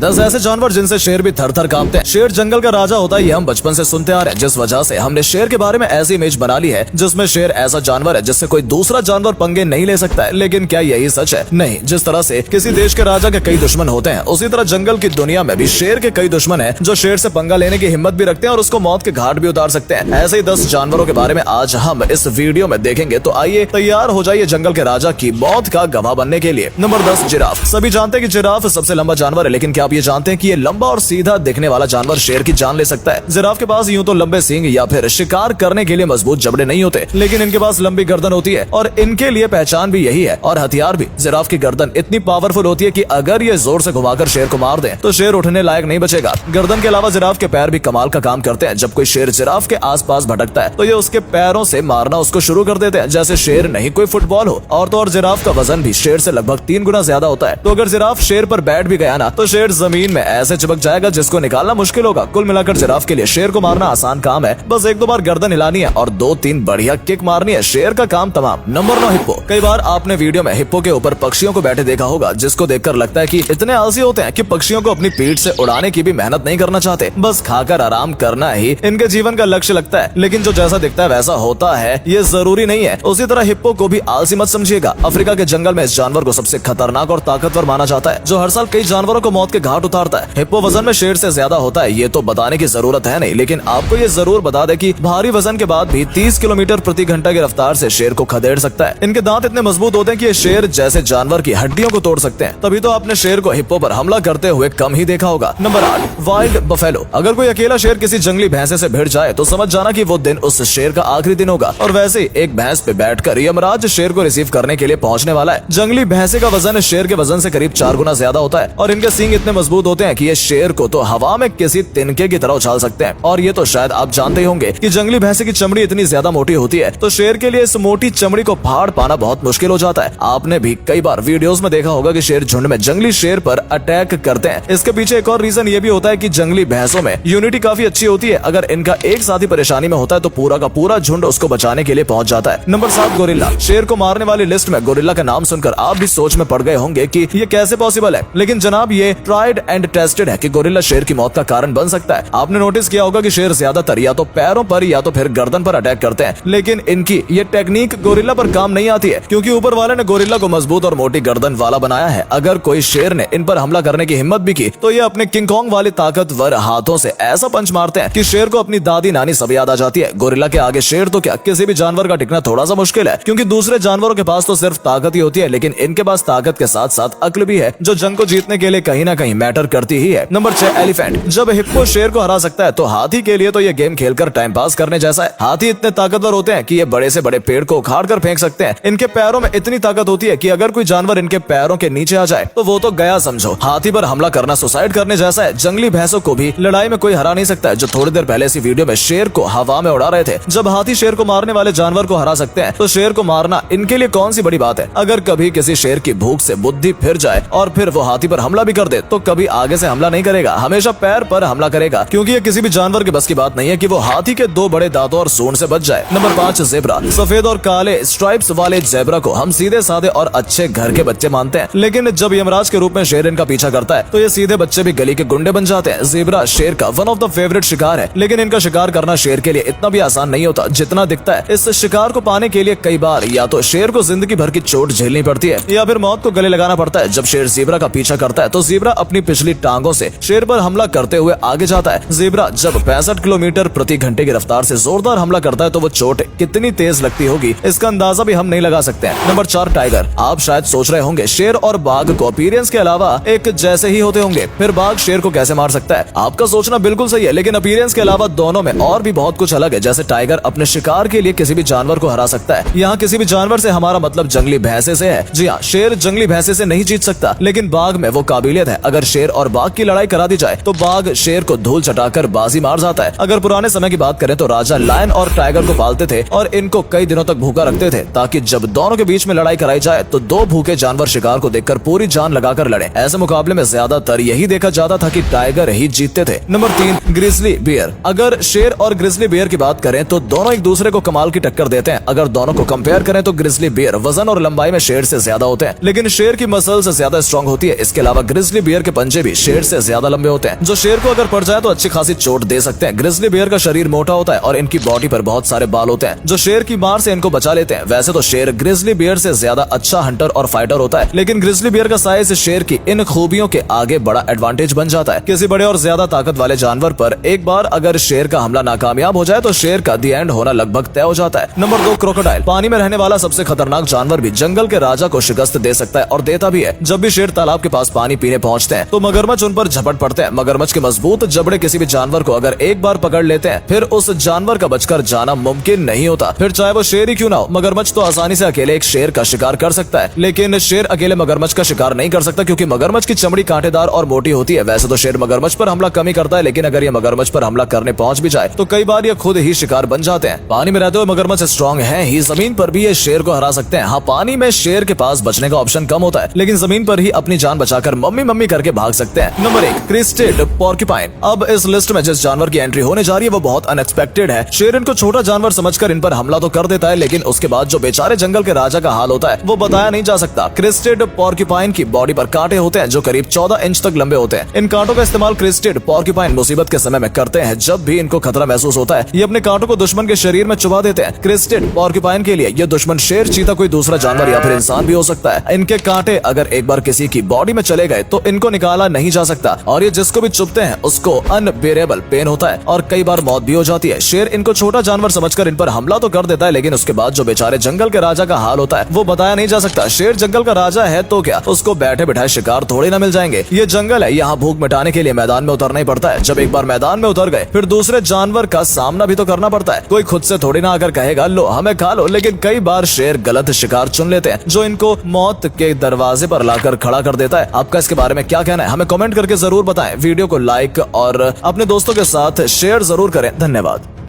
10 ऐसे जानवर जिनसे शेर भी थर थर कांपते हैं। शेर जंगल का राजा होता है, ये हम बचपन से सुनते आ रहे हैं, जिस वजह से हमने शेर के बारे में ऐसी इमेज बना ली है जिसमें शेर ऐसा जानवर है जिससे कोई दूसरा जानवर पंगे नहीं ले सकता है। लेकिन क्या यही सच है? नहीं। जिस तरह से किसी देश के राजा के कई दुश्मन होते हैं, उसी तरह जंगल की दुनिया में भी शेर के कई दुश्मन हैं जो शेर से पंगा लेने की हिम्मत भी रखते हैं और उसको मौत के घाट भी उतार सकते हैं। ऐसे ही 10 जानवरों के बारे में आज हम इस वीडियो में देखेंगे, तो आइए तैयार हो जाइए जंगल के राजा की मौत का गवाह बनने के लिए। Number 10, giraffe. सभी जानते हैं कि जिराफ सबसे लंबा जानवर है, लेकिन क्या आप ये जानते हैं कि ये लंबा और सीधा दिखने वाला जानवर शेर की जान ले सकता है? जिराफ के पास यूं तो लंबे सींग या फिर शिकार करने के लिए मजबूत जबड़े नहीं होते, लेकिन इनके पास लंबी गर्दन होती है और इनके लिए पहचान भी यही है और हथियार भी। जिराफ की गर्दन इतनी पावरफुल होती है कि अगर ये जोर से घुमाकर शेर को मार दे तो शेर उठने लायक नहीं बचेगा। गर्दन के अलावा जिराफ के पैर भी कमाल का काम करते हैं। जब कोई शेर जिराफ के आसपास भटकता है तो ये उसके पैरों से मारना उसको शुरू कर देते हैं जैसे शेर नहीं कोई फुटबॉल हो। और तो और जिराफ का वजन भी शेर से लगभग 3 गुना ज्यादा होता है, तो अगर जिराफ शेर पर बैठ भी गया ना तो शेर जमीन में ऐसे चिपक जाएगा जिसको निकालना मुश्किल होगा। कुल मिलाकर जिराफ के लिए शेर को मारना आसान काम है, बस 1-2 बार गर्दन हिलानी है और 2-3 बढ़िया किक मारनी है, शेर का काम तमाम। Number 9, hippo. कई बार आपने वीडियो में हिप्पो के ऊपर पक्षियों को बैठे देखा होगा, जिसको देखकर लगता है कि इतने आलसी होते हैं कि पक्षियों को अपनी पीठ से उड़ाने की भी मेहनत नहीं करना चाहते, बस खाकर आराम करना ही इनके जीवन का लक्ष्य लगता है। लेकिन जो जैसा दिखता है वैसा होता है, ये जरूरी नहीं है। उसी तरह हिप्पो को भी आलसी मत समझिएगा। अफ्रीका के जंगल में इस जानवर को सबसे खतरनाक और ताकतवर माना जाता है, जो हर साल कई जानवरों को मौत के घाट उतारता है। हिप्पो वजन में शेर से ज्यादा होता है, ये तो बताने की जरूरत है नहीं, लेकिन आपको ये जरूर बता दे कि भारी वजन के बाद भी 30 किलोमीटर प्रति घंटा की रफ्तार से शेर को खदेड़ सकता है। इनके दांत इतने मजबूत होते हैं कि ये शेर जैसे जानवर की हड्डियों को तोड़ सकते हैं। तभी तो आपने शेर को हिप्पो पर हमला करते हुए कम ही देखा होगा। Number 8, wild buffalo. अगर कोई अकेला शेर किसी जंगली भैंसे से भिड़ जाए तो समझ जाना कि वो दिन उस शेर का आखिरी दिन होगा। और वैसे ही एक भैंस पे बैठकर यमराज शेर को रिसीव करने के लिए पहुंचने वाला है। जंगली भैंसे का वजन शेर के वजन से करीब 4 गुना ज्यादा होता है और इनके सींग इतने मजबूत होते हैं कि ये शेर को तो हवा में किसी तिनके की तरह उछाल सकते हैं। और ये तो शायद आप जानते ही होंगे कि जंगली भैंसे की चमड़ी इतनी ज्यादा मोटी होती है, तो शेर के लिए इस मोटी चमड़ी को फाड़ पाना बहुत मुश्किल हो जाता है। आपने भी कई बार वीडियोस में देखा होगा कि शेर झुंड में जंगली शेर पर अटैक करते हैं। इसके पीछे एक और रीजन ये भी होता है कि जंगली भैंसों में यूनिटी काफी अच्छी होती है। अगर इनका एक साथी परेशानी में होता है तो पूरा का पूरा झुंड उसको बचाने के लिए पहुंच जाता है। Number 7, gorilla. शेर को मारने वाली लिस्ट में गोरिल्ला का नाम सुनकर आप भी सोच में पड़ गए होंगे कि ये कैसे पॉसिबल है, लेकिन जनाब ये ट्राइड एंड टेस्टेड है कि गोरिल्ला शेर की मौत का कारण बन सकता है। आपने नोटिस किया होगा कि शेर ज्यादातर या तो पैरों पर या तो फिर गर्दन पर अटैक करते हैं, लेकिन इनकी ये टेक्निक गोरिल्ला पर काम नहीं आती है, क्योंकि ऊपर वाले ने गोरिल्ला को मजबूत और मोटी गर्दन वाला बनाया है। अगर कोई शेर ने इन पर हमला करने की हिम्मत भी की तो ये अपने किंग कॉन्ग वाले ताकतवर हाथों से ऐसा पंच मारते हैं कि शेर को अपनी दादी नानी सब याद आ जाती है। गोरिल्ला के आगे शेर तो क्या, किसी भी जानवर का टिकना थोड़ा सा मुश्किल है, क्योंकि दूसरे जानवरों के पास तो सिर्फ ताकत ही होती है, लेकिन इनके पास ताकत के साथ साथ अक्ल भी है, जो जंग को जीतने के लिए कहीं ना कहीं मैटर करती ही है। Number 6, elephant. जब हिप्पो शेर को हरा सकता है तो हाथी के लिए तो ये गेम खेलकर टाइम पास करने जैसा है। हाथी इतने ताकतवर होते हैं कि ये बड़े से बड़े पेड़ को उखाड़ कर फेंक सकते हैं। इनके पैरों में इतनी ताकत होती है कि अगर कोई जानवर इनके पैरों के नीचे आ जाए तो वो तो गया समझो। हाथी पर हमला करना सुसाइड करने जैसा है। जंगली भैंसों को भी लड़ाई में कोई हरा नहीं सकता है, जो थोड़ी देर पहले इसी वीडियो में शेर को हवा में उड़ा रहे थे। जब हाथी शेर को मारने वाले जानवर को हरा सकते हैं तो शेर को मारना इनके लिए कौन सी बड़ी बात है। अगर कभी किसी शेर की भूख से बुद्धि फिर जाए और फिर वो हाथी पर हमला भी कर दे तो कभी आगे से हमला नहीं करेगा, हमेशा पैर पर हमला करेगा, क्योंकि ये किसी भी जानवर के बस की बात नहीं है कि वो हाथी के 2 बड़े दांतों और सूंड से बच जाए। Number 5, zebra. सफेद और काले स्ट्राइप्स वाले ज़ेब्रा को हम सीधे साधे और अच्छे घर के बच्चे मानते हैं, लेकिन जब यमराज के रूप में शेर इनका पीछा करता है तो ये सीधे बच्चे भी गली के गुंडे बन जाते हैं। ज़ेब्रा शेर का वन ऑफ द फेवरेट शिकार है, लेकिन इनका शिकार करना शेर के लिए इतना भी आसान नहीं होता जितना दिखता है। इस शिकार को पाने के लिए कई बार या तो शेर को जिंदगी भर की चोट झेलनी पड़ती है या फिर मौत को गले लगाना पड़ता है। जब शेर ज़ेब्रा का पीछा करता है तो ज़ेब्रा अपनी पिछली टांगों से शेर पर हमला करते हुए आगे जाता है। ज़ेब्रा जब 65 किलोमीटर प्रति घंटे की रफ्तार से जोरदार हमला करता है तो वो चोट कितनी तेज लगती होगी इसका अंदाजा भी हम नहीं लगा सकते हैं। Number 4, tiger. आप शायद सोच रहे होंगे शेर और बाघ को अपीयरेंस के अलावा एक जैसे ही होते होंगे, फिर बाघ शेर को कैसे मार सकता है? आपका सोचना बिल्कुल सही है, लेकिन अपीयरेंस के अलावा दोनों में और भी बहुत कुछ अलग है। जैसे टाइगर अपने शिकार के लिए किसी भी जानवर को हरा सकता है। यहाँ किसी भी जानवर से हमारा मतलब जंगली भैंसे से है। जी हाँ, शेर जंगली भैंसे से नहीं जीत सकता, लेकिन बाघ में वो काबिलियत है। अगर शेर और बाघ की लड़ाई करा दी जाए तो बाघ शेर को धूल चटाकर बाजी मार जाता है। अगर पुराने समय की बात करें तो राजा लायन और टाइगर को पालते थे और इनको कई दिनों तक भूखा रखते थे, ताकि जब दोनों के बीच में लड़ाई कराई जाए तो 2 भूखे जानवर शिकार को देखकर पूरी जान लगाकर लड़े। ऐसे मुकाबले में ज्यादातर यही देखा जाता था कि टाइगर ही जीतते थे। Number 3, grizzly bear. अगर शेर और ग्रिजली बियर की बात करें तो दोनों एक दूसरे को कमाल की टक्कर देते हैं। अगर दोनों को कंपेयर करें तो ग्रिजली बियर वजन और लंबाई में शेर से ज्यादा होते हैं, लेकिन शेर की मसल्स ज्यादा स्ट्रॉन्ग होती है। इसके अलावा ग्रिजली बियर के के पंजे भी शेर से ज्यादा लंबे होते हैं, जो शेर को अगर पड़ जाए तो अच्छी खासी चोट दे सकते हैं। ग्रिजली बेयर का शरीर मोटा होता है और इनकी बॉडी पर बहुत सारे बाल होते हैं, जो शेर की मार से इनको बचा लेते हैं। वैसे तो शेर ग्रिजली बेयर से ज्यादा अच्छा हंटर और फाइटर होता है, लेकिन ग्रिजली बेयर का साइज शेर की इन खूबियों के आगे बड़ा एडवांटेज बन जाता है। किसी बड़े और ज्यादा ताकत वाले जानवर पर एक बार अगर शेर का हमला नाकामयाब हो जाए तो शेर का दी एंड होना लगभग तय हो जाता है। Number 2, crocodile. पानी में रहने वाला सबसे खतरनाक जानवर भी जंगल के राजा को शिकस्त दे सकता है और देता भी है। जब भी शेर तालाब के पास पानी पीने पहुंचते हैं तो मगरमच्छ उन पर झपट पड़ते हैं। मगरमच्छ के मजबूत जबड़े किसी भी जानवर को अगर एक बार पकड़ लेते हैं फिर उस जानवर का बचकर जाना मुमकिन नहीं होता, फिर चाहे वो शेर ही क्यों ना हो। मगरमच्छ तो आसानी से अकेले एक शेर का शिकार कर सकता है, लेकिन शेर अकेले मगरमच्छ का शिकार नहीं कर सकता, क्योंकि मगरमच्छ की चमड़ी कांटेदार और मोटी होती है। वैसे तो शेर मगरमच्छ पर हमला कम ही करता है, लेकिन अगर ये मगरमच्छ पर हमला करने पहुंच भी जाए तो कई बार ये खुद ही शिकार बन जाते हैं। पानी में रहते हुए मगरमच्छ स्ट्रॉन्ग हैं ही, जमीन पर भी ये शेर को हरा सकते हैं। हाँ, पानी में शेर के पास बचने का ऑप्शन कम होता है, लेकिन जमीन पर ही अपनी जान बचाकर मम्मी मम्मी करके भाग सकते हैं। Number 1, crested porcupine. अब इस लिस्ट में जिस जानवर की एंट्री होने जा रही है वो बहुत अनएक्सपेक्टेड है। शेर इनको छोटा जानवर समझकर इन पर हमला तो कर देता है, लेकिन उसके बाद जो बेचारे जंगल के राजा का हाल होता है वो बताया नहीं जा सकता। क्रेस्टेड पोर्क्यूपाइन की बॉडी पर कांटे होते हैं जो करीब 14 इंच तक लंबे होते हैं। इन कांटों का इस्तेमाल क्रेस्टेड पोर्क्यूपाइन मुसीबत के समय में करते हैं। जब भी इनको खतरा महसूस होता है ये अपने कांटों को दुश्मन के शरीर में चुभा देते हैं। क्रेस्टेड पोर्क्यूपाइन के लिए ये दुश्मन शेर, चीता, कोई दूसरा जानवर या फिर इंसान भी हो सकता है। इनके कांटे अगर एक बार किसी की बॉडी में चले गए तो इनको निकाला नहीं जा सकता, और ये जिसको भी चुभते हैं उसको अनबेरेबल पेन होता है और कई बार मौत भी हो जाती है। शेर इनको छोटा जानवर समझकर इन पर हमला तो कर देता है, लेकिन उसके बाद जो बेचारे जंगल के राजा का हाल होता है वो बताया नहीं जा सकता। शेर जंगल का राजा है तो क्या उसको बैठे बिठाए शिकार थोड़ी ना मिल जाएंगे। ये जंगल है, यहाँ भूख मिटाने के लिए मैदान में उतरना ही पड़ता है। जब एक बार मैदान में उतर गए फिर दूसरे जानवर का सामना भी तो करना पड़ता है। कोई खुद से थोड़ी ना अगर कहेगा लो हमें खा लो, लेकिन कई बार शेर गलत शिकार चुन लेते हैं जो इनको मौत के दरवाजे पर लाकर खड़ा कर देता है। आपका इसके बारे में क्या कहना है हमें कमेंट करके जरूर बताएं। वीडियो को लाइक और अपने दोस्तों के साथ शेयर जरूर करें। धन्यवाद।